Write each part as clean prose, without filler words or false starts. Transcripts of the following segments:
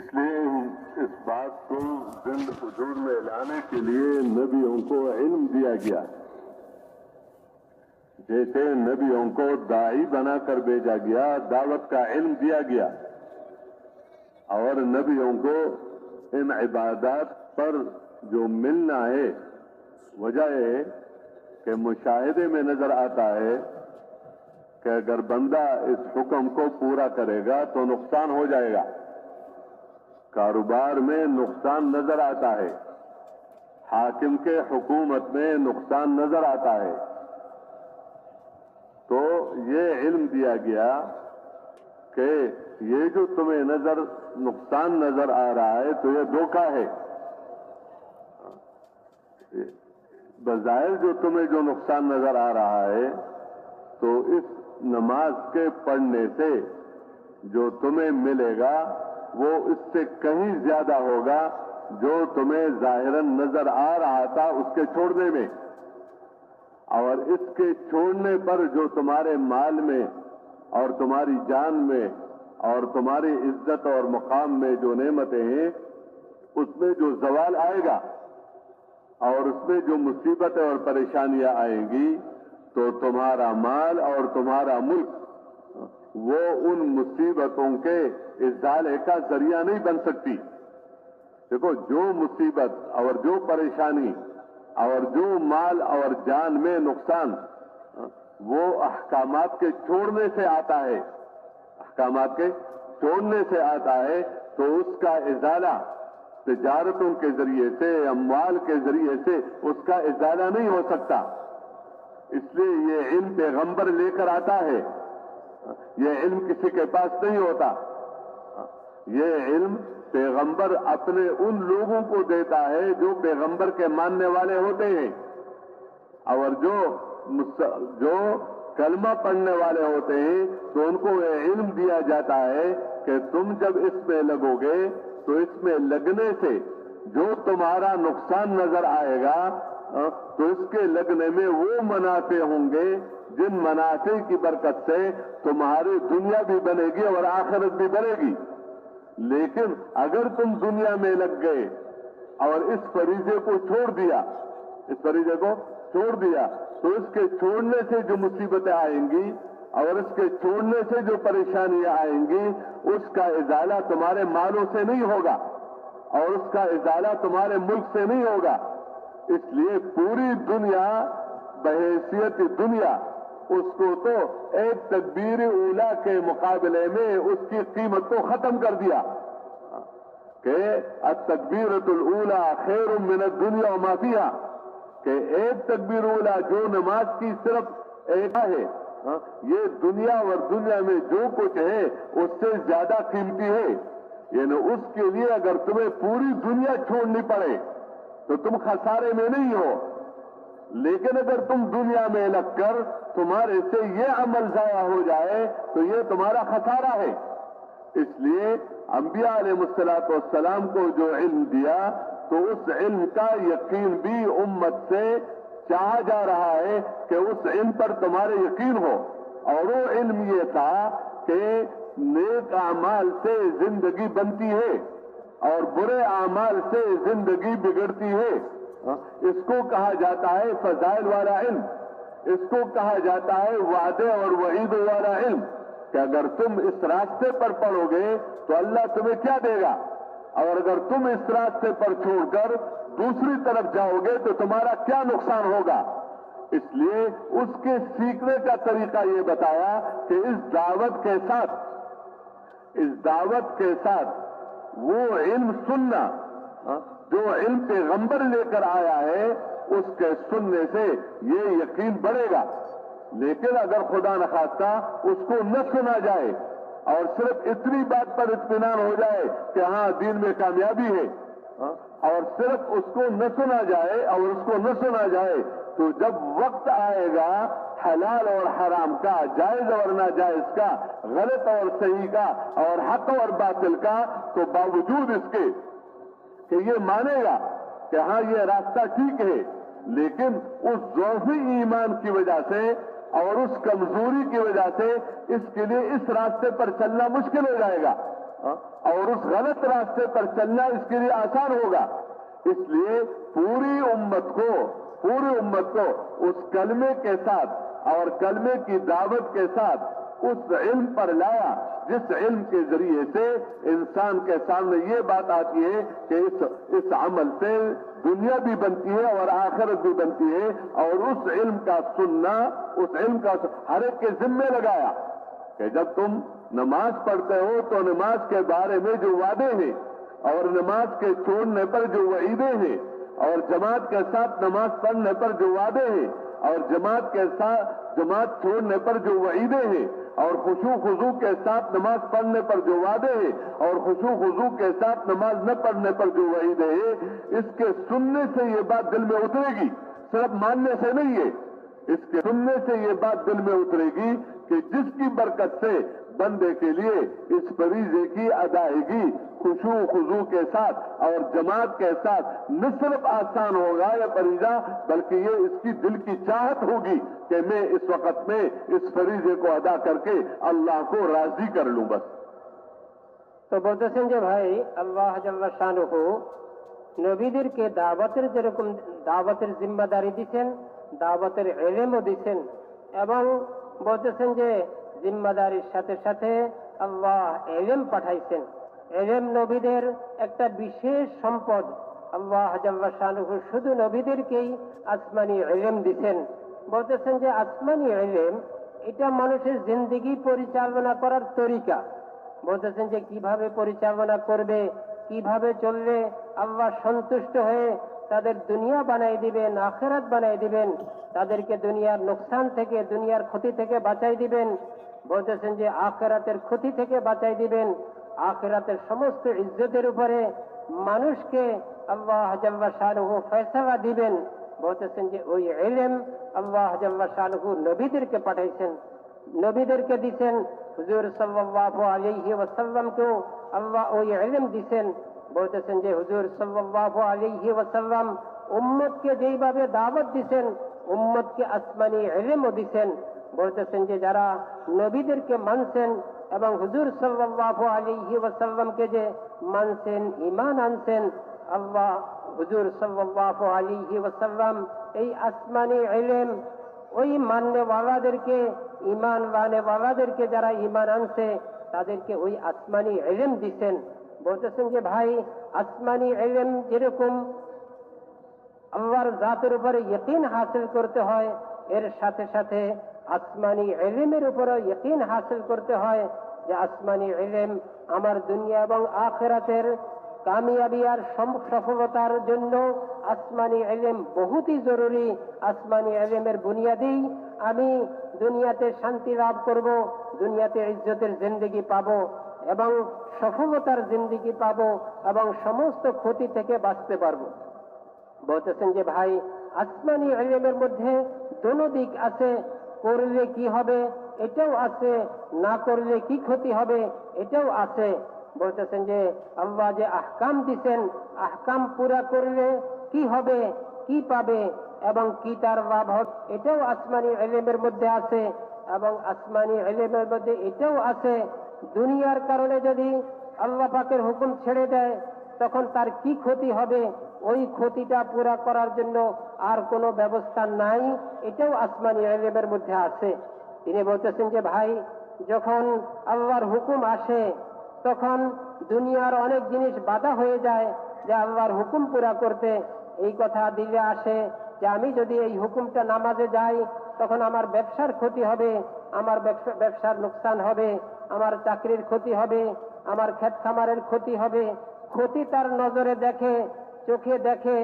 اس لیے اس بات کو زند حضور میں لانے کے لیے نبیوں کو علم دیا گیا. جیسے نبیوں کو داعی بنا کر بھیجا گیا، دعوت کا علم دیا گیا، اور نبیوں کو ان عبادات پر جو ملنا ہے، وجہ ہے کہ مشاہدے میں نظر آتا ہے کہ اگر بندہ اس حکم کو پورا کرے گا تو نقصان ہو جائے گا. کاروبار میں نقصان نظر آتا ہے، حاکم کے حکومت میں نقصان نظر آتا ہے. تو یہ علم دیا گیا کہ یہ جو تمہیں نقصان نظر آ رہا ہے تو یہ دھوکہ ہے. بظاہر جو تمہیں جو نقصان نظر آ رہا ہے تو اس نماز کے پڑھنے سے جو تمہیں ملے گا وہ اس سے کہیں زیادہ ہوگا جو تمہیں ظاہراً نظر آ رہا تھا اس کے چھوڑنے میں. اور اس کے چھوڑنے پر جو تمہارے مال میں اور تمہاری جان میں اور تمہاری عزت اور مقام میں جو نعمتیں ہیں اس میں جو زوال آئے گا اور اس میں جو مصیبتیں اور پریشانیاں آئیں گی تو تمہارا مال اور تمہارا ملک وہ ان مصیبتوں کے ازالے کا ذریعہ نہیں بن سکتی. دیکھو، جو مصیبت اور جو پریشانی اور جو مال اور جان میں نقصان وہ احکامات کے چھوڑنے سے آتا ہے، احکامات کے چھوڑنے سے آتا ہے، تو اس کا ازالہ تجارتوں کے ذریعے سے، اموال کے ذریعے سے اس کا ازالہ نہیں ہو سکتا. اس لیے یہ علم پیغمبر لے کر آتا ہے، یہ علم کسی کے پاس نہیں ہوتا. یہ علم پیغمبر اپنے ان لوگوں کو دیتا ہے جو پیغمبر کے ماننے والے ہوتے ہیں، اور جو کلمہ پڑھنے والے ہوتے ہیں تو ان کو یہ علم دیا جاتا ہے کہ تم جب اس میں لگو گے تو اس میں لگنے سے جو تمہارا نقصان نظر آئے گا تو اس کے لگنے میں وہ منافع ہوں گے جن منافع کی برکت سے تمہاری دنیا بھی بنے گی اور آخرت بھی بنے گی. لیکن اگر تم دنیا میں لگ گئے اور اس فریضے کو چھوڑ دیا تو اس کے چھوڑنے سے جو مصیبتیں آئیں گی اور اس کے چھوڑنے سے جو پریشانیاں آئیں گی اس کا ازالہ تمہارے مالوں سے نہیں ہوگا اور اس کا ازالہ تمہارے ملک سے نہیں ہوگا. اس لیے پوری دنیا بحیثیت دنیا اس کو تو ایک تکبیر اولا کے مقابلے میں اس کی قیمت کو ختم کر دیا کہ التکبیرۃ الاولی خیر من الدنیا وما فیہا، کہ ایک تکبیر اولا جو نماز کی صرف ایک ہے، یہ دنیا اور دنیا میں جو کچھ ہے اس سے زیادہ قیمتی ہے. یعنی اس کے لیے اگر تمہیں پوری دنیا چھوڑنی پڑے تو تم خسارے میں نہیں ہو، لیکن اگر تم دنیا میں لگ کر تمہارے سے یہ عمل ضائع ہو جائے تو یہ تمہارا خسارہ ہے. اس لیے انبیاء علیہ السلام کو جو علم دیا تو اس علم کا یقین بھی امت سے چاہا جا رہا ہے کہ اس علم پر تمہارے یقین ہو. اور وہ علم یہ تھا کہ نیک اعمال سے زندگی بنتی ہے اور برے اعمال سے زندگی بگڑتی ہے. اس کو کہا جاتا ہے فضائل والا علم، اس کو کہا جاتا ہے وعدے اور وعید والا علم، کہ اگر تم اس راستے پر پڑو گے تو اللہ تمہیں کیا دے گا، اور اگر تم اس راستے پر چھوڑ کر دوسری طرف جاؤ گے تو تمہارا کیا نقصان ہوگا. اس لیے اس کے سیکھنے کا طریقہ یہ بتایا کہ اس دعوت کے ساتھ وہ علم سننا جو علم پیغمبر لے کر آیا ہے اس کے سننے سے یہ یقین بڑھے گا. لیکن اگر خدا نخواستہ اس کو نہ سنا جائے اور صرف اتنی بات پر اطمینان ہو جائے کہ ہاں دین میں کامیابی ہے، اور صرف اس کو نہ سنا جائے تو جب وقت آئے گا حلال اور حرام کا، جائز اور ناجائز کا، غلط اور صحیح کا اور حق اور باطل کا، تو باوجود اس کے کہ یہ مانے گا کہ ہاں یہ راستہ ٹھیک ہے، لیکن اس ضعف ایمان کی وجہ سے اور اس کمزوری کی وجہ سے اس کے لیے اس راستے پر چلنا مشکل ہو جائے گا. और उस गलत रास्ते पर चलना इसके लिए आसान होगा। इसलिए पूरी उम्मत को उस कलमे के साथ और कलमे की दावत के साथ उस इल्म पर लाया जिस इल्म के जरिए से इंसान के सामने ये बात आती है कि इस अमल से दुनिया भी बनती है और आखिरत भी बनती है। और उस इल्म का सुनना, उस इल्म का हर एक के जिम्मे लगाया कि जब तुम नमाज पढ़ते हो तो नमाज के बारे में जो वादे हैं और नमाज के छोड़ने पर जो वईदे हैं और जमात के साथ नमाज पढ़ने पर जो वादे हैं और जमात छोड़ने पर जो वईदे हैं और खुशू खुजू के साथ नमाज पढ़ने पर जो वादे हैं और खुशू खुजू के साथ नमाज न पढ़ने पर जो वईदे हैं, इसके सुनने से ये बात दिल में उतरेगी, सिर्फ मानने से नहीं है। इसके सुनने से ये बात दिल में उतरेगी कि जिसकी बरकत से बंदे के लिए इस फरीजे की अदायगी खुशू खुजू के साथ और जमात के साथ न सिर्फ आसान होगा यह फरीजा, बल्कि ये इसकी दिल की चाहत होगी कि मैं इस वक्त में इस फरीजे को अदा करके अल्लाह को राजी कर लूं बस। तो বলতেছেন যে ভাই আল্লাহ জাল্লা শানুহু নবীদেরকে দাওয়াতের যেরকম দাওয়াতের জিম্মাদারি দিয়েছেন, দাওয়াতের ইলমও দিয়েছেন এবং বলতেছেন যে জিম্মাদারির সাথে সাথে আল্লাহ ইলম পাঠাইছেন। ইলম নবীদের একটা বিশেষ সম্পদ। আল্লাহ জাল্লা শানুহু শুধু নবীদেরকেই আসমানি ইলম দিয়েছেন। বলতেছেন যে আসমানি ইলম এটা মানুষের জিন্দেগি পরিচালনা করার তরিকা। বলতেছেন যে কিভাবে পরিচালনা করবে, কিভাবে চললে আল্লাহ সন্তুষ্ট হয়ে তাদের দুনিয়া বানাই দিবেন, আখিরাত বানাই দিবেন, তাদেরকে দুনিয়ার নোকসান থেকে, দুনিয়ার ক্ষতি থেকে বাঁচাই দিবেন। বলতেছেন যে আখিরাতের ক্ষতি থেকে বাঁচাই দিবেন, আখিরাতের সমস্ত ইজ্জতের উপরে মানুষকে আল্লাহ জাল্লা শানুহু ফয়সালা দিবেন। বলতেছেন যে ওই ইলম আল্লাহ জাল্লা শানুহু নবীদেরকে পাঠাইছেন, নবীদেরকে দিছেন। হুজুর সাল্লাল্লাহু আলাইহি ওয়াসাল্লামকেও আল্লাহ ওই ইলম দিছেন। বলতেছেন যে হুজুর সাল্লাল্লাহু আলাইহি ওয়াসাল্লাম উম্মতকে যেইভাবে দাওয়াত দিছেন, উম্মতকে আসমানি ইলমও দিছেন। বলতেছেন যে যারা নবীদেরকে মানছেন এবং হুজুর সাল্লাল্লাহু আলাইহি ওয়াসাল্লামকে যে মানছেন, ঈমান আনছেন, আল্লাহ হুজুর সাল্লাল্লাহু আলাইহি ওয়াসাল্লাম এই আসমানি ইলম ওই মাননেওয়ালাদেরকে, ঈমান ওয়ালাদেরকে যারা ঈমান আনছে তাদেরকে ওই আসমানি ইলম দিছেন। বলতেছেন যে ভাই আসমানি ইলম যেরকম আল্লাহর জাতের উপরে ইয়াকিন হাসিল করতে হয়, এর সাথে সাথে আসমানি ইলমের উপরে ইয়াকিন হাসিল করতে হয় যে আসমানি ইলম আমার দুনিয়া এবং আখিরাতের কামিয়াবি আর সফলতার জন্য আসমানি ইলম বহুতই জরুরি। আসমানি ইলমের বুনিয়াদেই আমি দুনিয়াতে শান্তি লাভ করব, দুনিয়াতে ইজ্জতের জিন্দেগি পাবো এবং সফলতার জিন্দেগি পাবো এবং সমস্ত ক্ষতি থেকে বাঁচতে পারবো। বলতেছেন যে ভাই আসমানি ইলমের মধ্যে দোনো দিক আছে, করলে কি হবে এটাও আছে, না করলে কি ক্ষতি হবে এটাও আছে। বলতেছেন যে আল্লাহ যে আহকাম দিছেন, আহকাম পুরা করলে কি হবে, কি পাবে এবং কি তার লাভ হবে এটাও আসমানি ইলমের মধ্যে আছে। এবং আসমানি ইলমের মধ্যে এটাও আছে দুনিয়ার কারণে যদি আল্লাহ পাকের হুকুম ছেড়ে দেয় তখন তার কি ক্ষতি হবে, ওই ক্ষতিটা পুরা করার জন্য আর কোনো ব্যবস্থা নাই, এটাও আসমানি ইলমের মধ্যে আছে। তিনি বলতেছেন যে ভাই যখন আল্লাহর হুকুম আসে তখন দুনিয়ার অনেক জিনিস বাধা হয়ে যায় যে আল্লাহর হুকুম পুরা করতে। এই কথা দিলে আসে যে আমি যদি এই হুকুমটা নামাজে যাই তখন আমার ব্যবসার ক্ষতি হবে, আমার ব্যবসার লোকসান হবে, আমার চাকরির ক্ষতি হবে, আমার ক্ষেত খামারের ক্ষতি হবে। ক্ষতি তার নজরে দেখে, চোখে দেখে।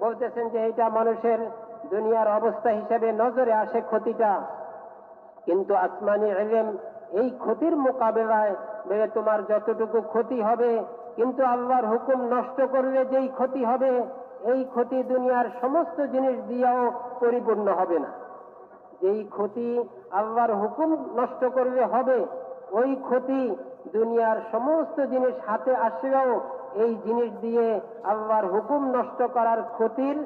বলতেছেন যে এটা মানুষের দুনিয়ার অবস্থা হিসেবে নজরে আসে ক্ষতিটা, কিন্তু আসমানি ইলম এই ক্ষতির মোকাবেলায় বলে তোমার যতটুকু ক্ষতি হবে, কিন্তু আল্লাহর হুকুম নষ্ট করলে যেই ক্ষতি হবে এই ক্ষতি দুনিয়ার সমস্ত জিনিস দিয়েও পরিপূর্ণ হবে না। যেই ক্ষতি আল্লাহর হুকুম নষ্ট করলে হবে ওই ক্ষতি দুনিয়ার সমস্ত জিনিস হাতে আসলেও এই জিনিস দিয়ে আল্লাহর হুকুম নষ্ট করার ক্ষতির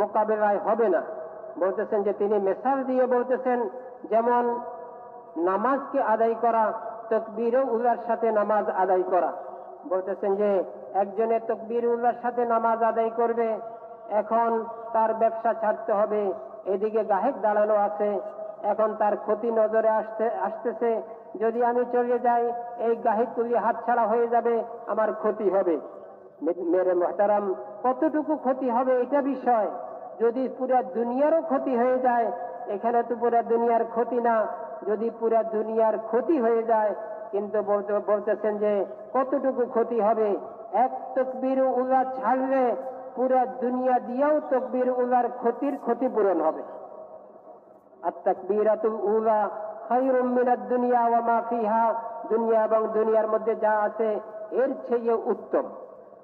মোকাবেলায় হবে না। বলতেছেন যে তিনি মিসাল দিয়ে বলতেছেন যেমন নামাজকে আদায় করা, তকবীর উলার সাথে নামাজ আদায় করা। বলতেছেন যে একজনের তকবীর উলার সাথে নামাজ আদায় করবে, এখন তার ব্যবসা ছাড়তে হবে, এদিকে গাহেক দাঁড়ানো আছে, এখন তার ক্ষতি নজরে আসতেছে, যদি আমি চলে যাই এই গাহেকগুলি হাতছাড়া হয়ে যাবে, আমার ক্ষতি হবে। মেরে মুহতারাম, কতটুকু ক্ষতি হবে এটা বিষয়। যদি পুরা দুনিয়ারও ক্ষতি হয়ে যায়, এখানে তো পুরা দুনিয়ার ক্ষতি না, যদি পুরা দুনিয়ার ক্ষতি হয়ে যায়, কিন্তু বলতেছেন যে কতটুকু ক্ষতি হবে। এক তকবীর উলা ছাড়লে পুরা দুনিয়া দিয়েও তকবীর উলার ক্ষতির ক্ষতিপূরণ হবে। আর তাকবীরাতুল উলা খায়রুম মিনাদ দুনিয়া ওয়া মা ফিহা, দুনিয়া এবং দুনিয়ার মধ্যে যা আছে এর চেয়ে উত্তম।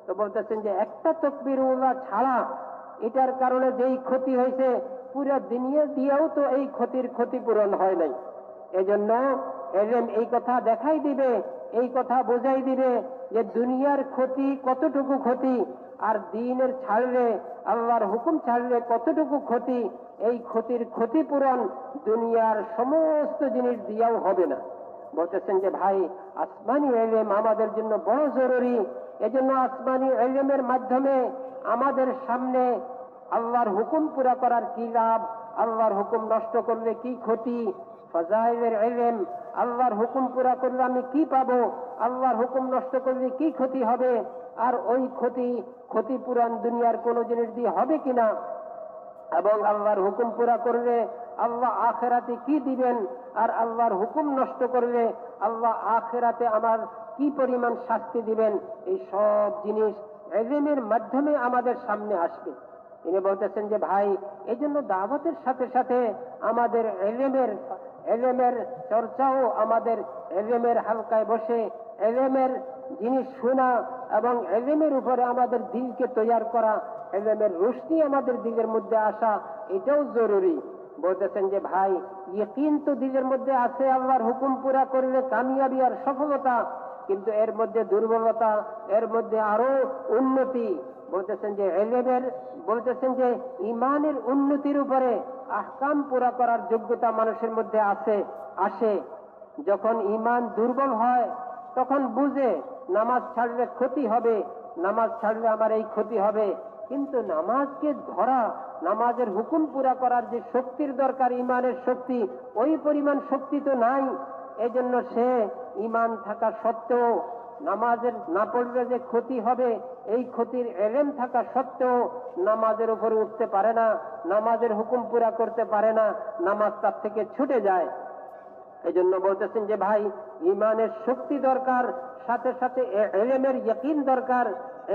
তো বলতেছেন যে একটা তকবীর উলা ছাড়া এটার কারণে যেই ক্ষতি হয়েছে, পুরা দুনিয়া দিয়েও তো এই ক্ষতির ক্ষতিপূরণ হয় নাই। এজন্য এলেম এই কথা দেখাই দিবে, এই কথা বোঝাই দিবে যে দুনিয়ার ক্ষতি কতটুকু ক্ষতি, আর দ্বীনের ছাড়লে, আল্লাহর হুকুম ছাড়লে কতটুকু ক্ষতি। এই ক্ষতির ক্ষতিপূরণ দুনিয়ার সমস্ত জিনিস দিয়েও হবে না। বলতেছেন যে ভাই, আসমানি ইলম আমাদের জন্য বড় জরুরি। এজন্য আসমানি ইলমের মাধ্যমে আমাদের সামনে আল্লাহর হুকুম পুরা করার কি লাভ, আল্লাহর হুকুম নষ্ট করলে কি ক্ষতি, ফাজাইলের ইলম, আল্লাহর হুকুম পুরা করলে আমি কি পাবো, আল্লাহর হুকুম নষ্ট করলে কি ক্ষতি হবে, আর ওই ক্ষতিপূরণ দুনিয়ার কোন জিনিস দিয়ে হবে কিনা, এবং আল্লাহর হুকুম পুরা করলে আল্লাহ আখিরাতে কি দিবেন, আর আল্লাহর হুকুম নষ্ট করলে আল্লাহ আখিরাতে আমার কি পরিমাণ শাস্তি দিবেন, এই সব জিনিস ইলমের মাধ্যমে আমাদের সামনে আসবে। তিনি বলতেছেন যে ভাই, এই জন্য দাওয়াতের সাথে সাথে আমাদের ইলমের চর্চাও, আমাদের ইলমের হালকায় বসে ইলমের জিনিস শোনা এবং ইলমের উপরে আমাদের দিলকে তৈয়ার করা, ইলমের রোশনি আমাদের দিলের মধ্যে আসা, এটাও জরুরি। বলতেছেন যে ভাই, ইয়াকিন তো দিলের মধ্যে আছে, আল্লাহর হুকুম পুরা করলে কামিয়াবি আর সফলতা, কিন্তু এর মধ্যে দুর্বলতা, এর মধ্যে আরো উন্নতি। বলতেছেন যে বলতেছেন যে ইমানের উন্নতির উপরে আহকাম পুরা করার যোগ্যতা মানুষের মধ্যে আসে। যখন ইমান দুর্বল হয় তখন বুঝে নামাজ ছাড়লে ক্ষতি হবে, নামাজ ছাড়লে আমার এই ক্ষতি হবে, কিন্তু নামাজকে ধরা, নামাজের হুকুম পুরা করার যে শক্তির দরকার, ইমানের শক্তি, ওই পরিমাণ শক্তি তো নাই। এজন্য সে ইমান থাকা সত্ত্বেও নামাজের না পড়লে যে ক্ষতি হবে, এই ক্ষতির ইলম থাকা সত্ত্বেও নামাজের উপরে উঠতে পারে না, নামাজের হুকুম পুরা করতে পারে না, নামাজ তার থেকে ছুটে যায়। এই জন্য বলতেছেন যে ভাই, ইমানের শক্তি দরকার, সাথে সাথে ইলমের ইয়াকিন দরকার।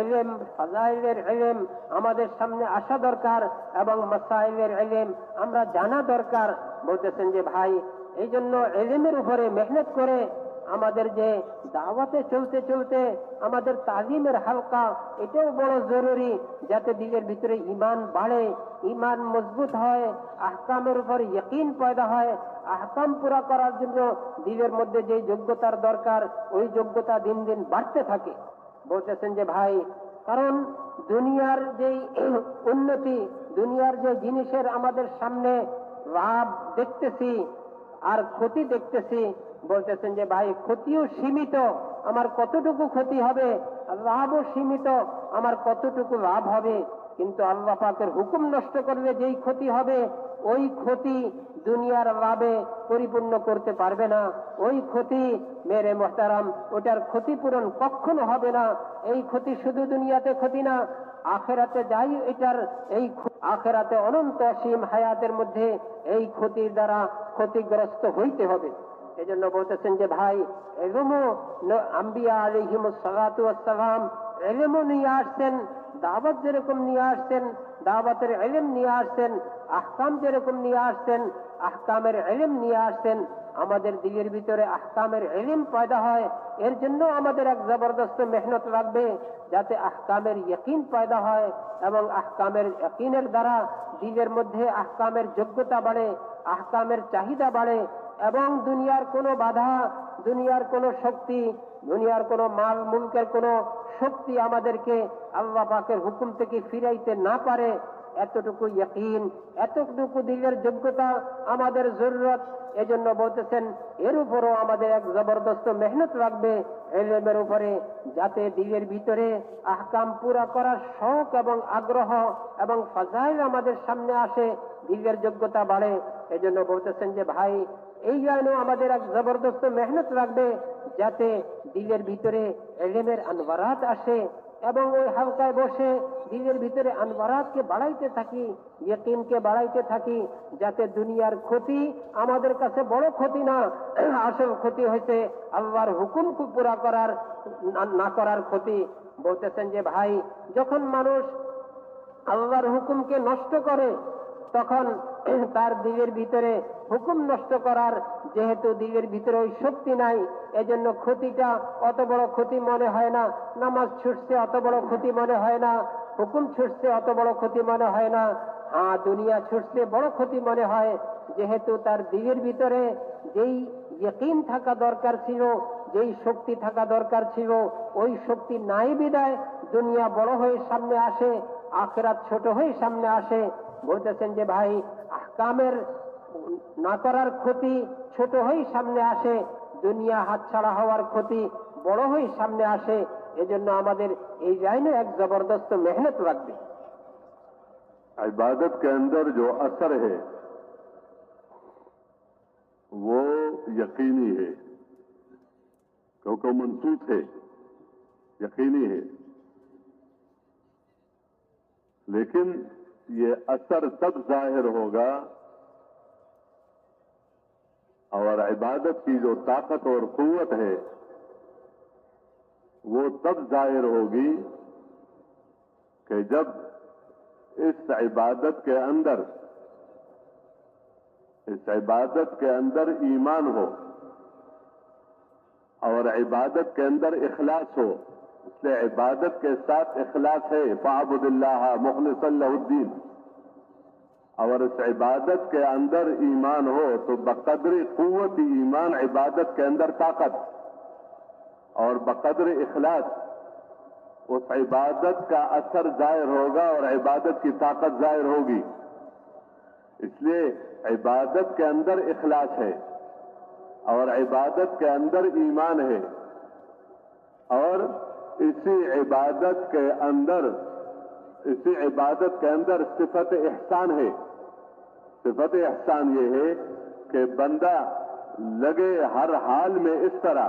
ইলম, ফাজাইলের ইলম আমাদের সামনে আসা দরকার, এবং মাসাইলের ইলম আমরা জানা দরকার। বলতেছেন যে ভাই, এই জন্য ইলমের উপরে মেহনত করে আমাদের যে দাওয়াতে চলতে চলতে আমাদের তালিমের হালকা, এটাও বড় জরুরি, যাতে দিলের ভিতরে ইমান বাড়ে, ইমান মজবুত হয়, আহকামের উপর ইয়াকিন পয়দা হয়। আহকাম পুরা করার জন্য দিলের মধ্যে যে যোগ্যতার দরকার, ওই যোগ্যতা দিন দিন বাড়তে থাকে। বলতেছেন যে ভাই, কারণ দুনিয়ার যে উন্নতি, দুনিয়ার যে জিনিসের আমাদের সামনে লাভ দেখতেছি আর ক্ষতি দেখতেছি, বলতেছেন যে ভাই, ক্ষতিও সীমিত, আমার কতটুকু ক্ষতি হবে, লাভও সীমিত, আমার কতটুকু লাভ হবে। কিন্তু আল্লাহ পাকের হুকুম নষ্ট করলে যেই ক্ষতি হবে, ওই ক্ষতি দুনিয়ার লাভে পরিপূর্ণ করতে পারবে না। ওই ক্ষতি মেরে মুহতারাম, ওটার ক্ষতিপূরণ কখনো হবে না। এই ক্ষতি শুধু দুনিয়াতে ক্ষতি না, আখেরাতে যাই এটার এই আখেরাতে অনন্ত অসীম হায়াতের মধ্যে এই ক্ষতির দ্বারা ক্ষতিগ্রস্ত হইতে হবে। এজন্য বলতেছেন যে ভাই, ইলমও আম্বিয়া আলাইহিমুস সালাতু ওয়াস সালাম ইলমও নিয়ে আসছেন, দাওয়াত যেরকম নিয়ে আসছেন, দাওয়াতের ইলম নিয়ে আসছেন, আহকাম যেরকম নিয়ে আসছেন, আহকামের ইলম নিয়ে আসছেন। আমাদের দিলের ভিতরে আহকামের ইলম পয়দা হয়, এর জন্য আমাদের এক জবরদস্ত মেহনত লাগবে, যাতে আহকামের ইয়াকিন পয়দা হয়, এবং আহকামের ইয়াকিনের দ্বারা দিলের মধ্যে আহকামের যোগ্যতা বাড়ে, আহকামের চাহিদা বাড়ে, এবং দুনিয়ার কোনো বাধা, দুনিয়ার কোনো শক্তি, দুনিয়ার কোনো মাল মুলকের কোনো শক্তি আমাদেরকে আল্লাহ পাকের হুকুম থেকে ফিরাইতে না পারে। এতটুকু ইয়াকিন, এতটুকু দিলের যোগ্যতা আমাদের জরুরত। এজন্য বলতেছেন এর উপরও আমাদের এক জবরদস্ত মেহনত লাগবে ইলমের উপরে, যাতে দিলের ভিতরে আহকাম পুরা করার শখ এবং আগ্রহ এবং ফাজাইল আমাদের সামনে আসে, দিলের যোগ্যতা বাড়ে। এজন্য বলতেছেন যে ভাই, এই লাইনেও আমাদের এক জবরদস্ত মেহনত লাগবে, যাতে দিলের ভিতরে ইলমের আনওয়ারাত আসে এবং ওই হালকায় বসে দিলের ভিতরে আনওয়ারাতকে বাড়াইতে থাকি, ইয়াকিনকে বাড়াইতে থাকি, যাতে দুনিয়ার ক্ষতি আমাদের কাছে বড় ক্ষতি না, আসল ক্ষতি হয়েছে আল্লাহর হুকুম পুরা করার না করার ক্ষতি। বলতেছেন যে ভাই, যখন মানুষ আল্লাহর হুকুমকে নষ্ট করে তখন তার দিলের ভিতরে হুকুম নষ্ট করার যেহেতু দিলের ভিতরে ওই শক্তি নাই, এজন্য ক্ষতিটা অত বড় ক্ষতি মনে হয় না। নামাজ ছুটছে অত বড় ক্ষতি মনে হয় না, হুকুম ছুটছে অত বড় ক্ষতি মনে হয় না। দুনিয়া ছুটছে বড় ক্ষতি মনে হয়, যেহেতু তার দিলের ভিতরে যেই ইয়াকিন থাকা দরকার ছিল, যেই শক্তি থাকা দরকার ছিল, ওই শক্তি নাই বিদায় দুনিয়া বড় হয়ে সামনে আসে, আখিরাত ছোট হয়ে সামনে আসে। বলতেছেন যে ভাই, আহকামের না করার ক্ষতি ছোট হয়ে সামনে আসে, দুনিয়া হাতছাড়া হওয়ার ক্ষতি বড় হয়ে সামনে আসে। এজন্য আমাদের এই লাইনে এক জবরদস্ত মেহনত লাগবে। इबादत के अंदर जो असर है वो यकीनी है, क्योंकि मनसूस है, यकीनी है। लेकिन ये असर तब जाहिर होगा और इबादत की जो ताकत और कुव्वत है वो तब जाहिर होगी कि जब इस इबादत के अंदर ईमान हो और इबादत के अंदर इखलास हो। इसलिए इबादत के साथ इखलास है, फ़अब्दिल्लाह मुखलिसन लहुद्दीन। और इस इबादत के अंदर ईमान हो तो बक़द्र क़ुव्वत ईमान इबादत के अंदर ताकत और बक़द्र इखलास उस इबादत का असर जाहिर होगा और इबादत की ताकत जाहिर होगी। इसलिए इबादत के अंदर इखलास है और इबादत के अंदर ईमान है और इसी इबादत के अंदर सिफत एहसान है। सिफत एहसान ये है कि बंदा लगे हर हाल में इस तरह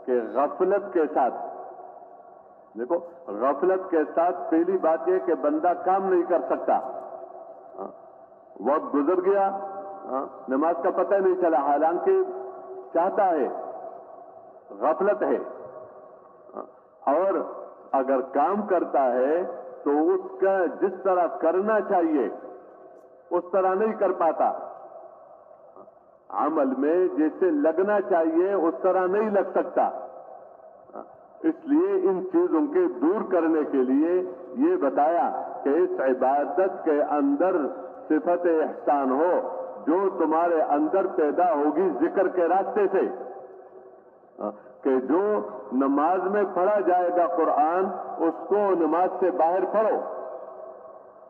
कि गफलत के साथ, देखो गफलत के साथ पहली बात यह कि बंदा काम नहीं कर सकता, वक्त गुजर गया, नमाज का पता नहीं चला, हालांकि चाहता है, गफलत है। और अगर काम करता है तो उसका जिस तरह करना चाहिए उस तरह नहीं कर पाता, अमल में जैसे लगना चाहिए उस तरह नहीं लग सकता। इसलिए इन चीजों के दूर करने के लिए ये बताया कि इस इबादत के अंदर सिफत एहसान हो जो तुम्हारे अंदर पैदा होगी जिक्र के रास्ते से, कि जो नमाज में पढ़ा जाएगा कुरान उसको नमाज से बाहर पढ़ो,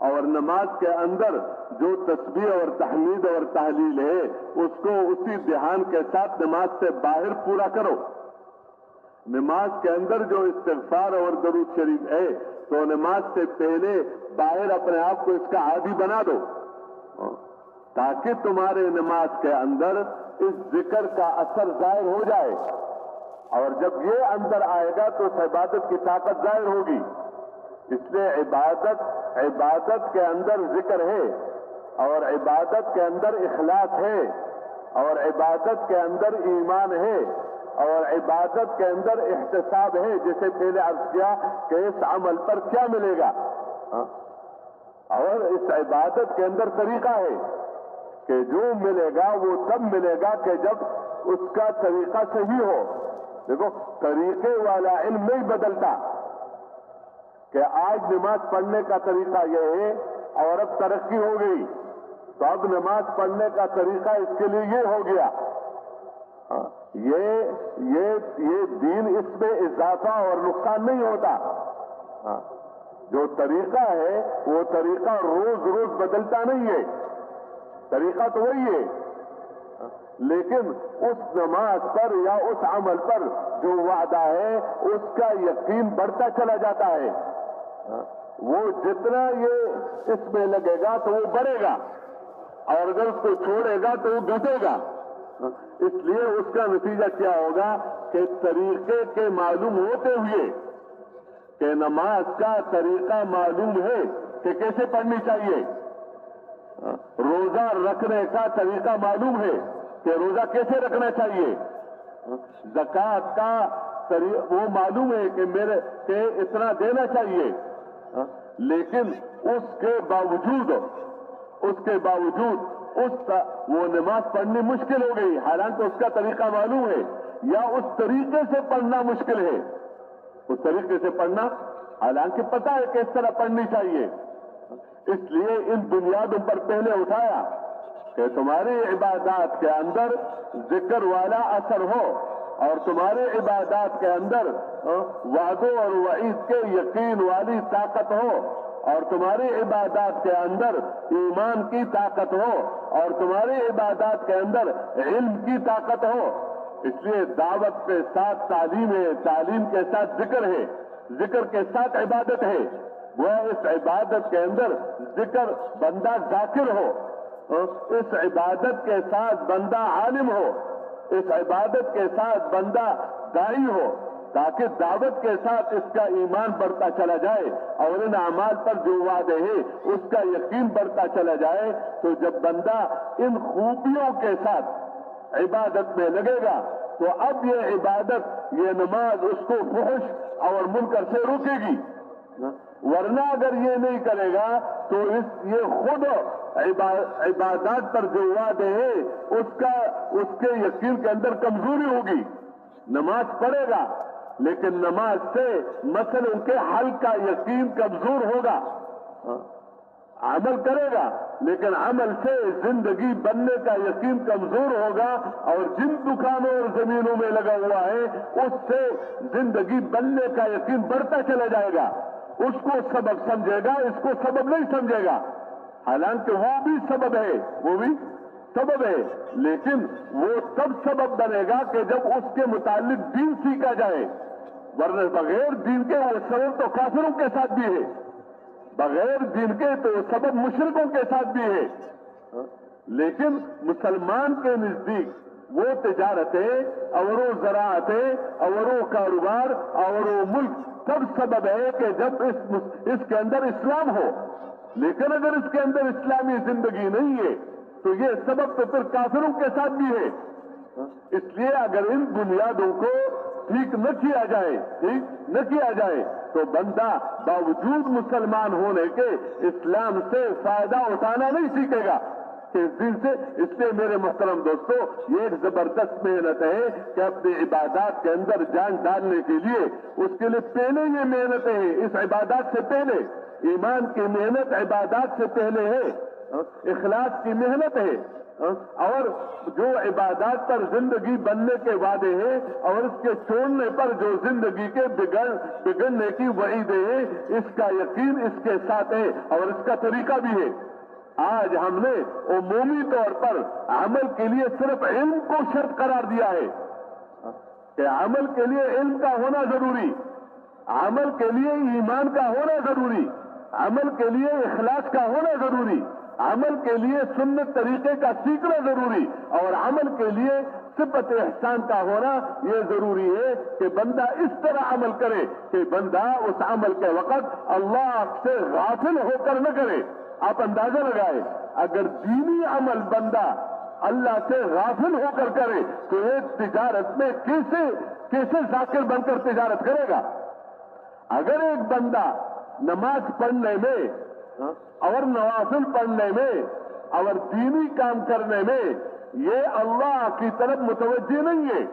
और नमाज के अंदर जो तस्बीह और तहमीद और तहलील है उसको उसी ध्यान के साथ नमाज से बाहर पूरा करो। नमाज के अंदर जो इस्तिग़फ़ार और दरूद शरीफ है तो नमाज से पहले बाहर अपने आप को इसका आदी बना दो, ताकि तुम्हारे नमाज के अंदर इस जिक्र का असर जाहिर हो जाए। और जब ये अंदर आएगा तो उस इबादत की ताकत जाहिर होगी। इसलिए इबादत के अंदर जिक्र है और इबादत के अंदर इखलास है और इबादत के अंदर ईमान है और इबादत के अंदर इहतिसाब है। जैसे पहले अर्ज किया कि इस अमल पर क्या मिलेगा, और इस इबादत के अंदर तरीका है कि जो मिलेगा वो तब मिलेगा कि जब उसका तरीका सही हो। देखो तरीके वाला इल्म नहीं बदलता कि आज नमाज पढ़ने का तरीका यह है और अब तरक्की हो गई तो अब नमाज पढ़ने का तरीका इसके लिए ये हो गया। ये दीन इसमें इजाफा और नुकसान नहीं होता। جو طریقہ ہے وہ طریقہ روز روز بدلتا نہیں ہے، طریقہ تو وہی ہے، لیکن اس نماز پر یا اس عمل پر جو وعدہ ہے اس کا یقین بڑھتا چلا جاتا ہے. وہ جتنا یہ اس میں لگے گا تو وہ بڑھے گا، اور اگر اس کو چھوڑے گا تو وہ گھٹے گا. اس لیے اس کا نتیجہ کیا ہوگا کہ طریقے کے معلوم ہوتے ہوئے کہ نماز کا طریقہ معلوم ہے کہ کیسے پڑھنی چاہیے، روزہ رکھنے کا طریقہ معلوم ہے کہ روزہ کیسے رکھنا چاہیے، زکوٰۃ کا وہ معلوم ہے کہ اتنا دینا چاہیے، لیکن اس کے باوجود وہ نماز پڑھنی مشکل ہو گئی، حالانکہ اس کا طریقہ معلوم ہے، یا اس طریقے سے پڑھنا مشکل ہے، اس طریقے سے پڑھنا حالانکہ پتہ ہے کہ اس طرح پڑھنی چاہیے. اس لیے ان بنیادوں پر پہلے اٹھایا کہ تمہاری عبادات کے اندر ذکر والا اثر ہو، اور تمہاری عبادات کے اندر وعدوں اور وعید کے یقین والی طاقت ہو، اور تمہاری عبادات کے اندر ایمان کی طاقت ہو، اور تمہاری عبادات کے اندر علم کی طاقت ہو. اس لیے دعوت کے ساتھ تعلیم ہے، تعلیم کے ساتھ ذکر ہے، ذکر کے ساتھ عبادت ہے. وہ اس عبادت کے اندر ذکر بندہ ذاکر ہو، اس عبادت کے ساتھ بندہ عالم ہو، اس عبادت کے ساتھ بندہ داعی ہو، تاکہ دعوت کے ساتھ اس کا ایمان بڑھتا چلا جائے، اور ان اعمال پر جو وعدے ہیں اس کا یقین بڑھتا چلا جائے. تو جب بندہ ان خوبیوں کے ساتھ عبادت میں لگے گا تو اب یہ عبادت، یہ نماز اس کو فحش اور منکر سے روکے گی. ورنہ اگر یہ نہیں کرے گا تو یہ خود عبادات پر جو وعدے ہیں اس کے یقین کے اندر کمزوری ہوگی. نماز پڑھے گا لیکن نماز سے مسئلوں کے حل کا یقین کمزور ہوگا. عمل کرے گا لیکن عمل سے زندگی بننے کا یقین کمزور ہوگا، اور جن دکانوں اور زمینوں میں لگا ہوا ہے اس سے زندگی بننے کا یقین بڑھتا چلا جائے گا. اس کو سبب سمجھے گا، اس کو سبب نہیں سمجھے گا، حالانکہ وہ بھی سبب ہے، لیکن وہ تب سبب بنے گا کہ جب اس کے متعلق دین سیکھا جائے. ورنہ بغیر دین کے وہ سبب تو کافروں کے ساتھ بھی ہے، بغیر دین کے تو سبب مشرکوں کے ساتھ بھی ہے. لیکن مسلمان کے نزدیک وہ تجارتیں اور وہ زراعتیں اور وہ کاروبار اور وہ ملک سب سبب ہے کہ جب اس کے اندر اسلام ہو. لیکن اگر اس کے اندر اسلامی زندگی نہیں ہے تو یہ سبب تو پھر کافروں کے ساتھ بھی ہے. اس لیے اگر ان بنیادوں کو ٹھیک نہ کیا جائے تو بندہ باوجود مسلمان ہونے کے اسلام سے فائدہ اٹھانا نہیں سیکھے گا. اس دن سے اس لیے میرے محترم دوستو، یہ ایک زبردست محنت ہے کہ اپنی عبادات کے اندر جان ڈالنے کے لیے اس کے لیے پہلے یہ محنتیں ہیں. اس عبادات سے پہلے ایمان کی محنت عبادات سے پہلے ہے، اخلاص کی محنت ہے، اور جو عبادات پر زندگی بننے کے وعدے ہیں اور اس کے چھوڑنے پر جو زندگی کے بگڑنے کی وعیدیں ہیں، اس کا یقین اس کے ساتھ ہے اور اس کا طریقہ بھی ہے. آج ہم نے عمومی طور پر عمل کے لیے صرف علم کو شرط قرار دیا ہے کہ عمل کے لیے علم کا ہونا ضروری، عمل کے لیے ایمان کا ہونا ضروری، عمل کے لیے اخلاص کا ہونا ضروری، عمل کے لیے سنت طریقے کا سیکھنا ضروری، اور عمل کے لیے صفت احسان کا ہونا یہ ضروری ہے کہ بندہ اس طرح عمل کرے کہ بندہ اس عمل کے وقت اللہ سے غافل ہو کر نہ کرے. آپ اندازہ لگائے اگر دینی عمل بندہ اللہ سے غافل ہو کر کرے تو ایک تجارت میں کیسے ذاکر بن کر تجارت کرے گا. اگر ایک بندہ نماز پڑھنے میں اور نوافل پڑھنے میں اور دینی کام کرنے میں یہ اللہ کی طرف متوجہ نہیں ہے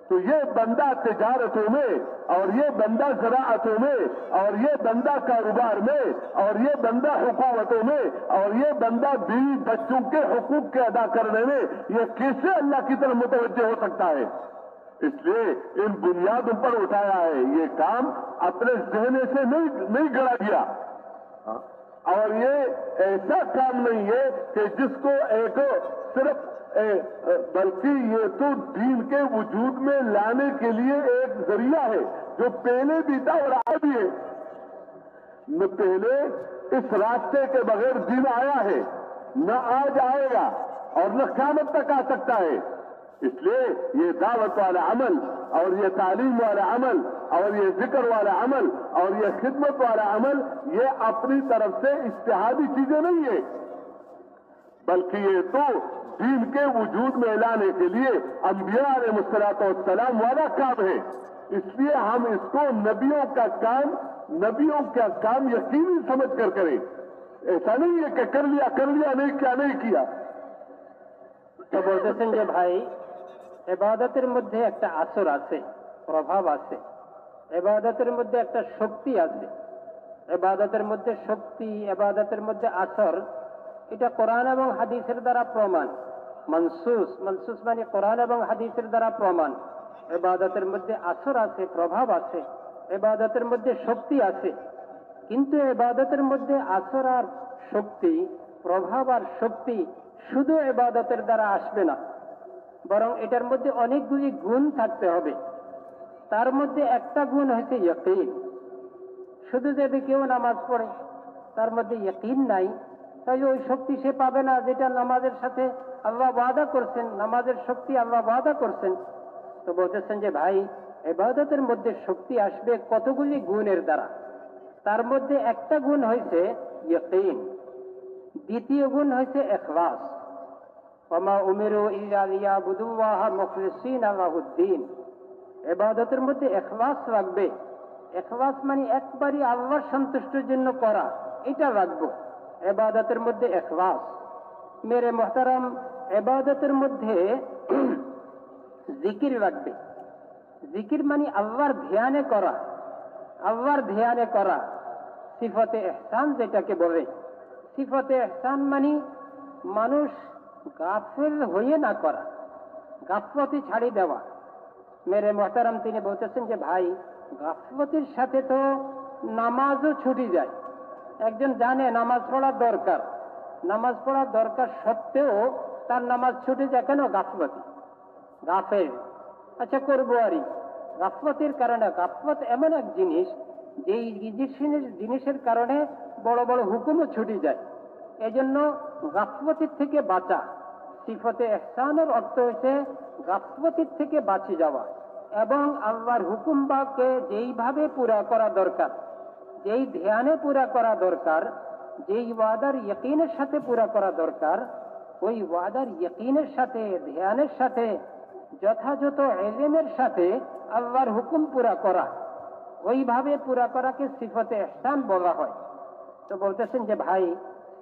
تو یہ بندہ تجارتوں میں اور یہ بندہ زراعتوں میں اور یہ بندہ کاروبار میں اور یہ بندہ حکومتوں میں اور یہ بندہ بیوی بچوں کے حقوق کے ادا کرنے میں یہ کیسے اللہ کی طرف متوجہ ہو سکتا ہے؟ इसलिए इन बुनियादों पर उठाया है। ये काम अपने जहने से नहीं गढ़ा गया, और ये ऐसा काम नहीं है कि जिसको एक सिर्फ बल्कि ये तो दीन के वजूद में लाने के लिए एक जरिया है जो पहले भी था और आज भी है। न पहले इस रास्ते के बगैर दिन आया है, न आज आएगा और न क़यामत तक आ सकता है। इसलिए ये दावत वाला अमल और ये तालीम वाला अमल और ये जिक्र वाला अमल और ये खिदमत वाला अमल, ये अपनी तरफ से इज्तिहादी चीजें नहीं है, बल्कि ये तो दीन के वजूद में लाने के लिए अंबिया अलैहिस्सलाम वाला काम है। इसलिए हम इसको नबियों का काम यकीनी समझ कर करें। ऐसा नहीं है कि कर लिया नहीं किया। তো বলতেছেন যে ভাই, ইবাদতের মধ্যে একটা আসর আছে, প্রভাব আছে, ইবাদতের মধ্যে একটা শক্তি আছে। ইবাদতের মধ্যে শক্তি, ইবাদতের মধ্যে আসর, এটা কোরআন এবং হাদিসের দ্বারা প্রমাণ। মনসুস মানে কোরআন এবং হাদিসের দ্বারা প্রমাণ। ইবাদতের মধ্যে আসর আছে, প্রভাব আছে, ইবাদতের মধ্যে শক্তি আছে। কিন্তু ইবাদতের মধ্যে আসর আর শক্তি, প্রভাব আর শক্তি শুধু ইবাদতের দ্বারা আসবে না, বরং এটার মধ্যে অনেকগুলি গুণ থাকতে হবে। তার মধ্যে একটা গুণ হচ্ছে ইয়াকিন। শুধু যদি কেউ নামাজ পড়ে তার মধ্যে ইয়াকিন নাই, তাহলে ওই শক্তি সে পাবে না যেটা নামাজের সাথে আল্লাহ ওয়াদা করছেন, নামাজের শক্তি আল্লাহ ওয়াদা করছেন। তো বলতেছেন যে ভাই, ইবাদতের মধ্যে শক্তি আসবে কতগুলি গুণের দ্বারা। তার মধ্যে একটা গুণ হয়েছে ইয়াকিন, দ্বিতীয় গুণ হয়েছে ইখলাস। ওয়ামা উমিরু ইল্লা লিয়াবুদুল্লাহা মুখলিসিনা লাহুদ্দিন। ইবাদতের মধ্যে ইখলাস রাখবে। ইখলাস মানে একবারই আল্লাহর সন্তুষ্টির জন্য করা, এটা রাখবো ইবাদতের মধ্যে ইখলাস। মেরে মুহতারাম, ইবাদতের মধ্যে জিকির রাখবে। জিকির মানে আল্লাহর ধ্যানে করা, আল্লাহর ধ্যানে করা। সিফতে ইহসান যেটাকে বলে, সিফতে ইহসান মানে মানুষ গাফিল হয়ে না করা, গাফলতি ছাড়ি দেওয়া। মেরে মুহতারাম, তিনি বলতেছেন যে ভাই, গাফলতির সাথে তো নামাজও ছুটি যায়। একজন জানে নামাজ পড়ার দরকার, নামাজ পড়ার দরকার সত্ত্বেও তার নামাজ ছুটে যায় কেন? গাফলতি, গাফেল। আচ্ছা করবো আরই। গাফলতির কারণে, গাফলত এমন এক জিনিস যেই জিনিসের কারণে বড় বড় হুকুমও ছুটি যায়। এই জন্য গাফলতির থেকে বাঁচা। সিফতে ইহসানের অর্থ হচ্ছে গাফলতির থেকে বাঁচি যাওয়া এবং আল্লাহর হুকুম বাকে যেইভাবে পুরা করা দরকার, যেই ধ্যানে পুরা করা দরকার, যেই ওয়াদার ইয়াকিনের সাথে পুরা করা দরকার, ওই ওয়াদার ইয়াকিনের সাথে, ধ্যানের সাথে, যথাযথ ইলমের সাথে আল্লাহর হুকুম পুরা করা, ওইভাবে পুরা করাকে সিফতে ইহসান বলা হয়। তো বলতেছেন যে ভাই,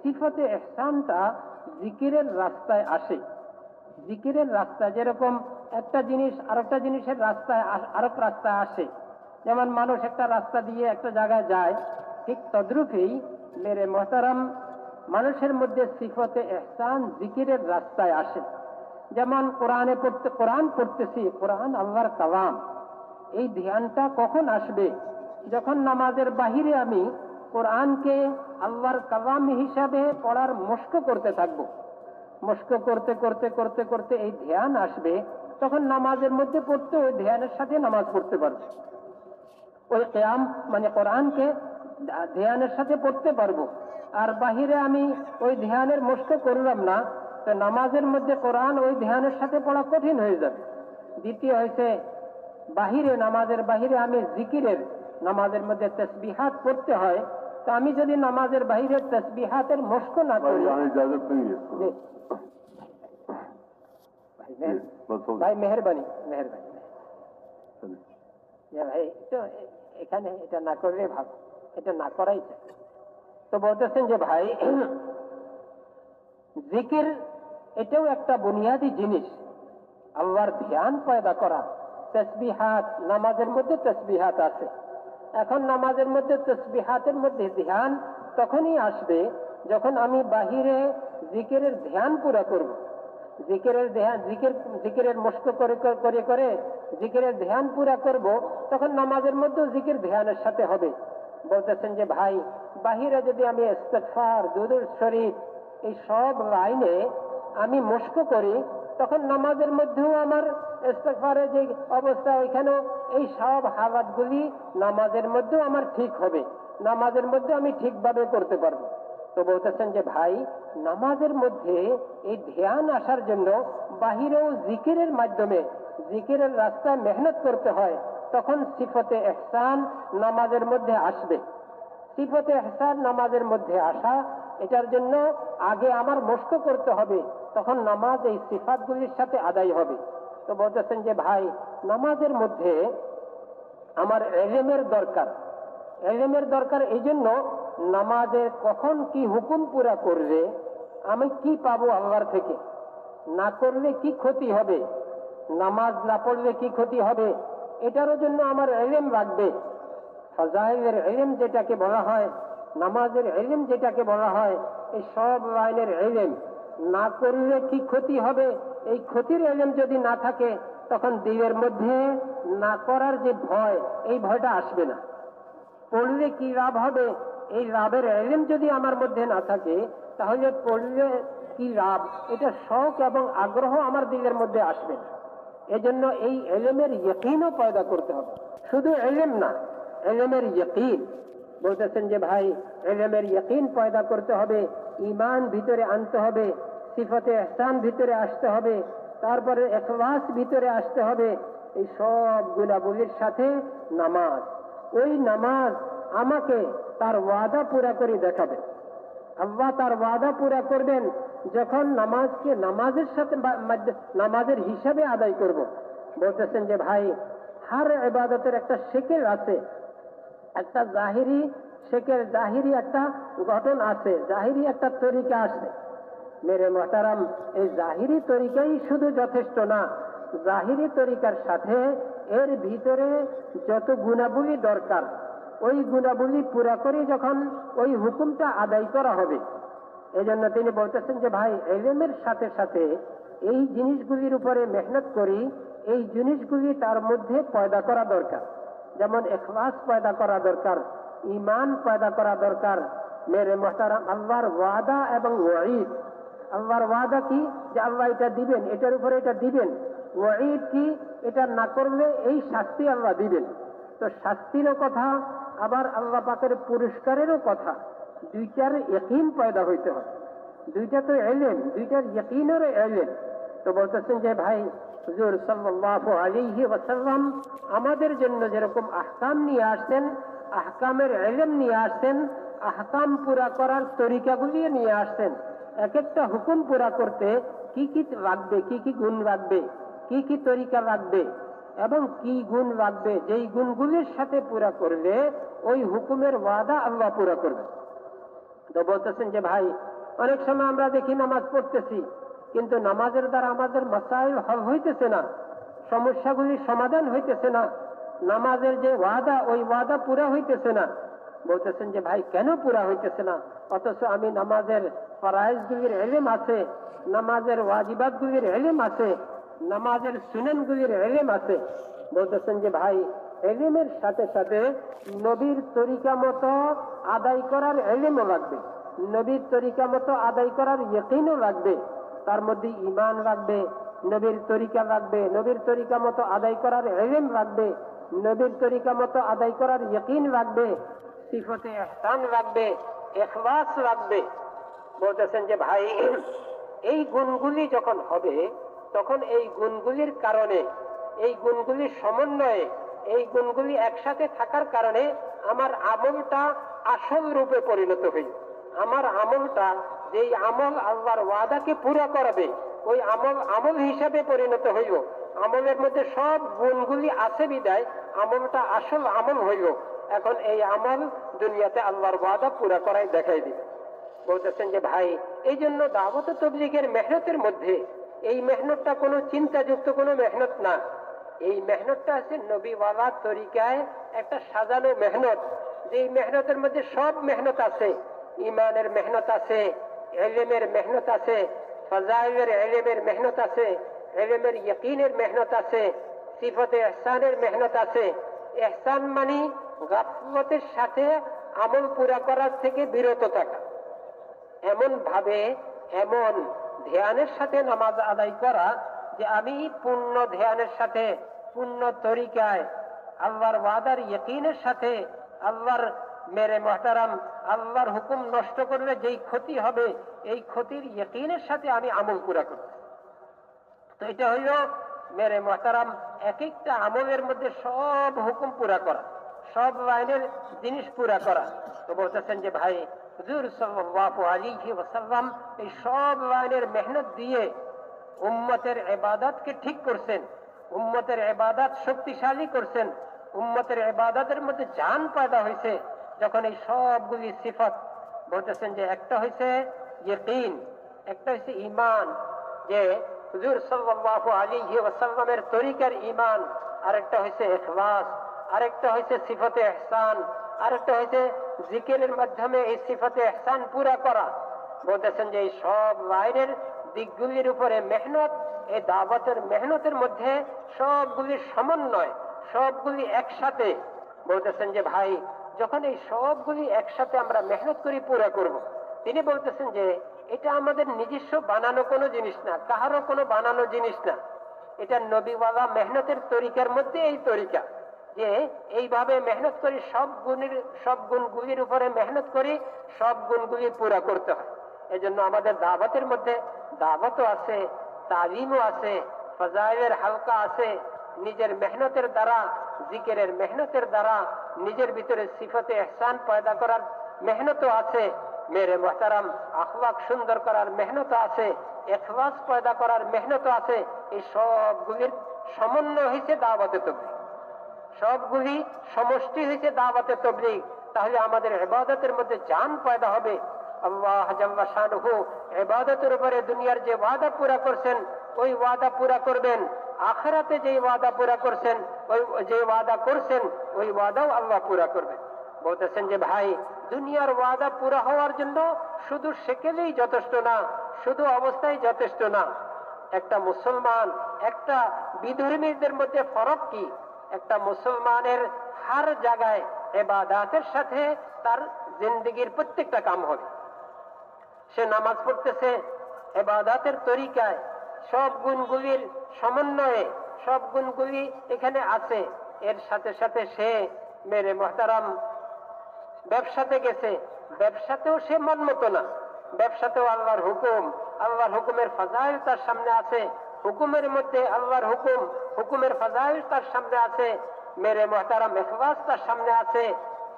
সিফতে ইহসানটা জিকিরের রাস্তায় আসে। জিকিরের রাস্তায় যেরকম একটা জিনিস আরেকটা জিনিসের রাস্তায় আরেক রাস্তায় আসে, যেমন মানুষ একটা রাস্তা দিয়ে একটা জায়গায় যায়, ঠিক তদ্রূপেই মেরে মুহতারাম, মানুষের মধ্যে সিফতে ইহসান জিকিরের রাস্তায় আসে। যেমন কোরআন পড়তেছি, কোরআন আল্লাহর কালাম, এই ধ্যানটা কখন আসবে? যখন নামাজের বাহিরে আমি কোরআনকে আল্লাহর কালাম হিসাবে পড়ার মশক করতে থাকবো। মশক করতে করতে করতে করতে এই ধ্যান আসবে, তখন নামাজের মধ্যে পড়তে ওই ধ্যানের সাথে নামাজ পড়তে পারবো। ওই কিয়াম মানে কোরআনকে ধ্যানের সাথে পড়তে পারবো। আর বাহিরে আমি ওই ধ্যানের মশক করলাম না, তো নামাজের মধ্যে কোরআন ওই ধ্যানের সাথে পড়া কঠিন হয়ে যাবে। দ্বিতীয় হয়েছে বাহিরে, নামাজের বাহিরে আমি জিকিরের, নামাজের মধ্যে তাসবিহাত পড়তে হয়, তো আমি যদি নামাজের বাহিরে তাসবিহাতের মশক না করি, ভাই মেহরবানি ভাই, তো এখানে এটা না করলে ভালো, এটা না করাই চাই। তো বলতেছেন যে ভাই, জিকির এটাও একটা বুনিয়াদী জিনিস, আল্লাহর ধ্যান পয়দা করা। তাসবিহাত, নামাজের মধ্যে তাসবিহাত আছে। এখন নামাজের মধ্যে তাসবিহাতের মধ্যে ধ্যান তখনই আসবে যখন আমি বাহিরে জিকিরের ধ্যান পুরা করব। জিকিরের ধ্যান, জিকিরের মশক করে করে করে জিকিরের ধ্যান পুরা করব, তখন নামাজের মধ্যেও জিকির ধ্যানের সাথে হবে। বলতেছেন যে ভাই, বাহিরে যদি আমি ইস্তেগফার, দুরূদ শরীফ এই সব লাইনে আমি মশক করি, তখন নামাজের মধ্যেও আমার ইস্তেগফারের যে অবস্থা, ওইখানেও এই সব হালাতগুলি নামাজের মধ্যেও আমার ঠিক হবে, নামাজের মধ্যে আমি ঠিকভাবে করতে পারবো। তো বলতেছেন যে ভাই, নামাজের মধ্যে এই ধ্যান আসার জন্য বাহিরেও জিকিরের মাধ্যমে, জিকিরের রাস্তায় মেহনত করতে হয়, তখন সিফতে ইহসান নামাজের মধ্যে আসবে। সিফতে ইহসান নামাজের মধ্যে আসা, এটার জন্য আগে আমার মশক করতে হবে, তখন নামাজ এই সিফাতগুলির সাথে আদায় হবে। তো বলতেছেন যে ভাই, নামাজের মধ্যে আমার ইলমের দরকার। ইলমের দরকার এই জন্য, নামাজের কখন কি হুকুম পুরা করলে আমি কি পাবো আল্লাহর থেকে, না করলে কি ক্ষতি হবে, নামাজ না পড়লে কি ক্ষতি হবে, এটারও জন্য আমার ইলম লাগবে। ফাজাইলের ইলম যেটাকে বলা হয়, নামাজের ইলম যেটাকে বলা হয়, এই সব লাইনের ইলম, না করলে কি ক্ষতি হবে, এই ক্ষতির ইলম যদি না থাকে, তখন দিলের মধ্যে না করার যে ভয়, এই ভয়টা আসবে না। পড়লে কি লাভ হবে, এই লাভের ইলম যদি আমার মধ্যে না থাকে, তাহলে পড়লে কি লাভ, এটা শখ এবং আগ্রহ আমার দিলের মধ্যে আসবে না। এজন্য এই ইলমের ইয়াকিনও পয়দা করতে হবে, শুধু ইলম না, ইলমের ইয়াকিন। বলতেছেন যে ভাই, ইলমের ইয়াকিন পয়দা করতে হবে, ঈমান ভিতরে আনতে হবে, সিফতে ইহসান ভিতরে আসতে হবে, তারপরে ইখলাস ভিতরে আসতে হবে। এই সব গুণাবলীর সাথে নামাজ, ওই নামাজ আমাকে তার ওয়াদা পুরা করে দেখাবে। আল্লাহ তার ওয়াদা পুরা করবেন যখন নামাজকে নামাজের সাথে, নামাজের হিসাবে আদায় করব। বলতেছেন যে ভাই, হার ইবাদতের একটা শেকেল আছে, একটা জাহিরি শেকের, জাহিরি একটা গঠন আছে, জাহিরি একটা তরিকা আছে। মেরে মোহতারাম, এই জাহিরি তরিকাই শুধু যথেষ্ট না, জাহিরি তরিকার সাথে এর ভিতরে যত গুণাবলী দরকার, ওই গুণাবলী পুরা করে যখন ওই হুকুমটা আদায় করা হবে। এই জন্য তিনি বলতেছেন যে ভাই, ইলমের সাথে সাথে এই জিনিসগুলির উপরে মেহনত করি, এই জিনিসগুলি তার মধ্যে পয়দা করা দরকার। যেমন ইখলাস পয়দা করা দরকার, ঈমান পয়দা করা দরকার। মেরে মোহতারাম, আল্লাহর ওয়াদা এবং ওয়াঈদ, আল্লাহর ওয়াদা কি, যে আল্লাহ এটা দিবেন, এটার উপরে এটা দিবেন। ওয়াঈদ কি, এটা না করলে এই শাস্তি আল্লাহ দিবেন। তো শাস্তিরও কথা, আবার আল্লাহ পাকের পুরস্কারেরও কথা, দুইটার ইয়াকিন পয়দা হইতে হয়। দুইটা তো ইলম, দুইটার ইয়াকিনেরও ইলম। তো বলতেছেন যে ভাই, হুজুর সাল্লাল্লাহু আলাইহি ওয়াসাল্লাম আমাদের জন্য যেরকম আহকাম নিয়ে আসছেন, আহকামের ইলম নিয়ে আসছেন, আহকাম পুরা করার তরিকাগুলি নিয়ে আসছেন। এক একটা হুকুম পুরা করতে কি কি লাগবে, কি কি গুণ লাগবে, কি কি তরিকা লাগবে এবং কি গুণ লাগবে, যেই গুণগুলির সাথে পুরা করলে ওই হুকুমের ওয়াদা আল্লাহ পুরা করবে। তো বলতেছেন যে ভাই, অনেক সময় আমরা দেখি নামাজ পড়তেছি, কিন্তু নামাজের দ্বারা আমাদের মাসাইল হল হইতেছে না, সমস্যাগুলির সমাধান হইতেছে না, নামাজের যে ওয়াদা, ওই ওয়াদা পুরা হইতেছে না। বলতেছেন যে ভাই, কেন পুরা হইতেছে না, অথচ আমি নামাজের ফরায়েজগুলির ইলম আছে, নামাজের ওয়াজিবাতগুলির ইলম আছে, নামাজের সুনানগুলির ইলম আছে। বলতেছেন যে ভাই, ইলমের সাথে সাথে নবীর তরিকা মতো আদায় করার ইলমও লাগবে, নবীর তরিকা মতো আদায় করার ইয়াকিনও লাগবে। তার মধ্যে ঈমান লাগবে, নবীর তরিকা লাগবে, নবীর তরিকা মতো আদায় করার ইলম লাগবে, নবীর তরিকা মতো আদায় করার ইয়াকিন লাগবে, সিফতে ইহসান লাগবে, ইখলাস লাগবে। বলতেছেন যে ভাই, এই গুণগুলি যখন হবে, তখন এই গুণগুলির কারণে, এই গুণগুলির সমন্বয়ে, এই গুণগুলি একসাথে থাকার কারণে আমার আমলটা আসল রূপে পরিণত হইল। আমার আমলটা, যেই আমল আল্লাহর ওয়াদাকে পুরা করাবে, ওই আমল আমল হিসাবে পরিণত হইল। আমলের মধ্যে সব গুণগুলি আছে বিদায় আমলটা আসল আমল হইল। এখন এই আমল দুনিয়াতে আল্লাহর ওয়াদা পুরা করাই দেখাই দিবে। বলতেছেন যে ভাই, এই জন্য দাওয়াত তাবলীগের মেহনতের মধ্যে এই মেহনতটা কোনো চিন্তাযুক্ত কোনো মেহনত না, এই মেহনতটা আছে নবীওয়ালা তরিকায় একটা সাজানো মেহনত। যে মেহনতের মধ্যে সব মেহনত আছে, ঈমানের মেহনত আছে, ইলমের মেহনত আছে, ফাজাইলের ইলমের মেহনত আছে, ইলমের ইয়াকিনের মেহনত আছে, সিফতে ইহসানের মেহনত আছে। ইহসান মানে গাফলতের সাথে আমল পুরা করার থেকে বিরত থাকা, এমন ভাবে এমন ধ্যানের সাথে নামাজ আদায় করা যে আমি পূর্ণ ধ্যানের সাথে পূর্ণ তরিকায় আল্লাহর ওয়াদার ইয়াকিনের সাথে আল্লাহর মেরে মুহতারাম আল্লাহর হুকুম নষ্ট করলে যেই ক্ষতি হবে এই ক্ষতির ইয়াকিনের সাথে আমি আমল পুরা করব। তো এটা হইল মেরে মুহতারাম এক একটা আমলের মধ্যে সব হুকুম পুরা করা, সব লাইনের জিনিস পুরা করা। তো বলতেছেন যে ভাই হুজুর সাল্লাল্লাহু আলাইহি ওয়াসাল্লাম এই সব লাইনের মেহনত দিয়ে উম্মতের ইবাদতকে ঠিক করছেন, উম্মতের ইবাদত শক্তিশালী করছেন, উম্মতের ইবাদতের মধ্যে জান পয়দা হয়েছে যখন এই সবগুলি সিফত বলতেছেন যে একটা হয়েছে ইয়াকিন, একটা হয়েছে ঈমান, যে হুজুর সাল্লাল্লাহু আলাইহি ওয়াসাল্লামের তরিকার ঈমান, আরেকটা হয়েছে ইখলাস, আরেকটা হয়েছে সিফতে ইহসান, আরেকটা হয়েছে জিকিরের মাধ্যমে এই সিফতে ইহসান পুরা করা। বলতেছেন যে এই সব লাইনের দিকগুলির উপরে মেহনত, এই দাওয়াতের মেহনতের মধ্যে সবগুলির সমন্বয়, সবগুলি একসাথে। বলতেছেন যে ভাই যখন এই সবগুলি একসাথে আমরা মেহনত করি পুরা করব, তিনি বলতেছেন যে এটা আমাদের নিজস্ব বানানো কোনো জিনিস না, কাহারও কোনো বানানো জিনিস না, এটা নবীওয়ালা মেহনতের তরিকার মধ্যে এই তরিকা যে এইভাবে মেহনত করি, সব গুণগুলির উপরে মেহনত করি, সব গুণগুলি পুরা করতে হয়। এজন্য আমাদের দাওয়াতের মধ্যে দাওয়াতও আছে, তালিমও আছে, ফজাইলের হালকা আছে, নিজের মেহনতের দ্বারা, জিকিরের মেহনতের দ্বারা নিজের ভিতরে সিফতে ইহসান পয়দা করার মেহনতও আছে, মেরে মুহতারাম আখলাক সুন্দর করার মেহনত আছে, ইখলাস পয়দা করার মেহনত আছে। এই সবগুলির সমন্বয় হয়েছে দাওয়াতে তাবলীগ, সবগুলি সমষ্টি হয়েছে দাওয়াতে তাবলীগ। তাহলে আমাদের ইবাদতের মধ্যে জান পয়দা হবে। আল্লাহ জাল্লা শানুহু ইবাদতের উপরে দুনিয়ার যে ওয়াদা পুরা করছেন ওই ওয়াদা পুরা করবেন, আখিরাতে যে ওয়াদা পুরা করছেন ওই যে ওয়াদা করছেন ওই ওয়াদাও আল্লাহ পুরা করবেন। বলতেছেন যে ভাই দুনিয়ার ওয়াদা পুরা হওয়ার জন্য শুধু সেকেলেই যথেষ্ট না, শুধু অবস্থায় যথেষ্ট না। একটা মুসলমান, একটা বিধর্মীদের মধ্যে ফরক কি? একটা মুসলমানের হার জায়গায় ইবাদতের সাথে তার জিন্দেগির প্রত্যেকটা কাম হবে। সে নামাজ পড়তেছে ইবাদতের তরিকায়, সব গুণগুলির সমন্বয়ে, সব গুণগুলি এখানে আছে। এর সাথে সাথে সে মেরে মুহতারাম ব্যবসাতে গেছে, ব্যবসাতেও সে মনমতো না, ব্যবসাতেও আল্লাহর হুকুম, আল্লাহর হুকুমের ফাজাইল তার সামনে আছে, হুকুমের মধ্যে আল্লাহর হুকুম, হুকুমের ফাজাইল তার সামনে আছে, মেরে মুহতারাম ইখলাস তার সামনে আছে।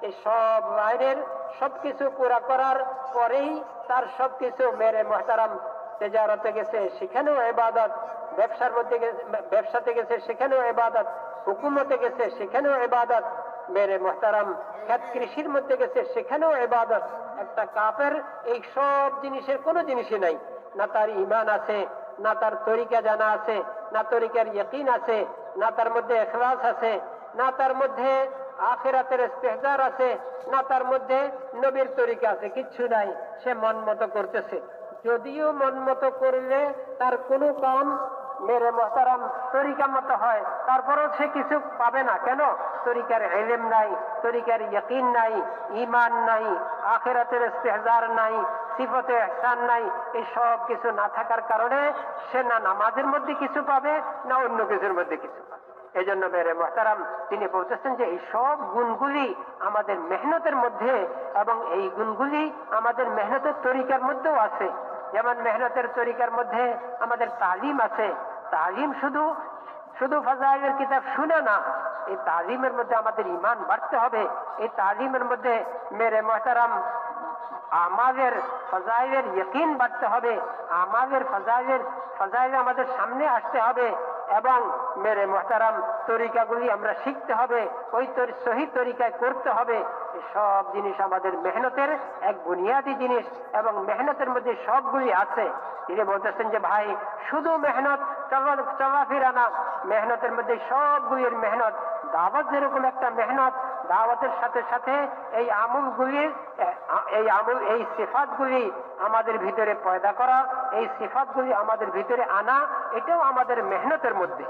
এই সব লাইনের সবকিছু পুরা করার পরেই তার সবকিছু মেরে মুহতারাম তেজারতে গেছে সেখানেও ইবাদত, ব্যবসার মধ্যে ব্যবসাতে গেছে সেখানেও ইবাদত, হুকুমতে গেছে সেখানেও ইবাদত, মেরে মুহতারাম খেত কৃষির মধ্যে গেছে সেখানেও ইবাদত। একটা কাফের এই সব জিনিসের কোনো জিনিসই নাই, না তার ঈমান আছে, না তার তরিকা জানা আছে, না তরিকার ইয়াকিন আছে, না তার মধ্যে ইখলাস আছে, না তার মধ্যে আখিরাতের ইস্তেহজার আছে, না তার মধ্যে নবীর তরিকা আছে, কিচ্ছু নাই। সে মন মতো করতেছে, যদিও মন মতো করলে তার কোনো কাম মেরে মুহতারাম তরিকা মতো হয়, তারপরেও সে কিছু পাবে না। কেন? তরিকার ইলম নাই, তরিকার ইয়াকিন নাই, ঈমান নাই, আখিরাতের ইস্তেহজার নাই, সিফতে ইহসান নাই। এই সব কিছু না থাকার কারণে সে না নামাজের মধ্যে কিছু পাবে, না অন্য কিছুর মধ্যে কিছু পাবে। এই জন্য মেরে মুহতারাম তিনি বলতেছেন যে এই সব গুণগুলি আমাদের মেহনতের মধ্যে, এবং এই গুণগুলি আমাদের মেহনতের তরিকার মধ্যেও আছে। যেমন মেহনতের তরিকার মধ্যে আমাদের তালিম আছে, তালিম শুধু শুধু ফাজাইলের কিতাব শুনে না, এই তালিমের মধ্যে আমাদের ঈমান বাড়তে হবে। এই তালিমের মধ্যে মেরে মুহতারাম আমাদের ফাজাইলের ইয়াকিন বাড়তে হবে, আমাদের ফাজাইল আমাদের সামনে আসতে হবে, এবং মেরে মুহতারাম তরিকাগুলি আমরা শিখতে হবে, ওই সহি তরিকায় করতে হবে। এই সব জিনিস আমাদের মেহনতের এক বুনিয়াদী জিনিস, এবং মেহনতের মধ্যে সবগুলি আছে। তিনি বলতেছেন যে ভাই শুধু মেহনত চলাফেরা না, মেহনতের মধ্যে সবগুলির মেহনত। দাওয়াত যেরকম একটা মেহনত, দাওয়াতের সাথে সাথে এই এই সিফাতগুলি আমাদের ভিতরে পয়দা করা, এই সিফাতগুলি আমাদের ভিতরে আনা, এটাও আমাদের মেহনতের মধ্যে।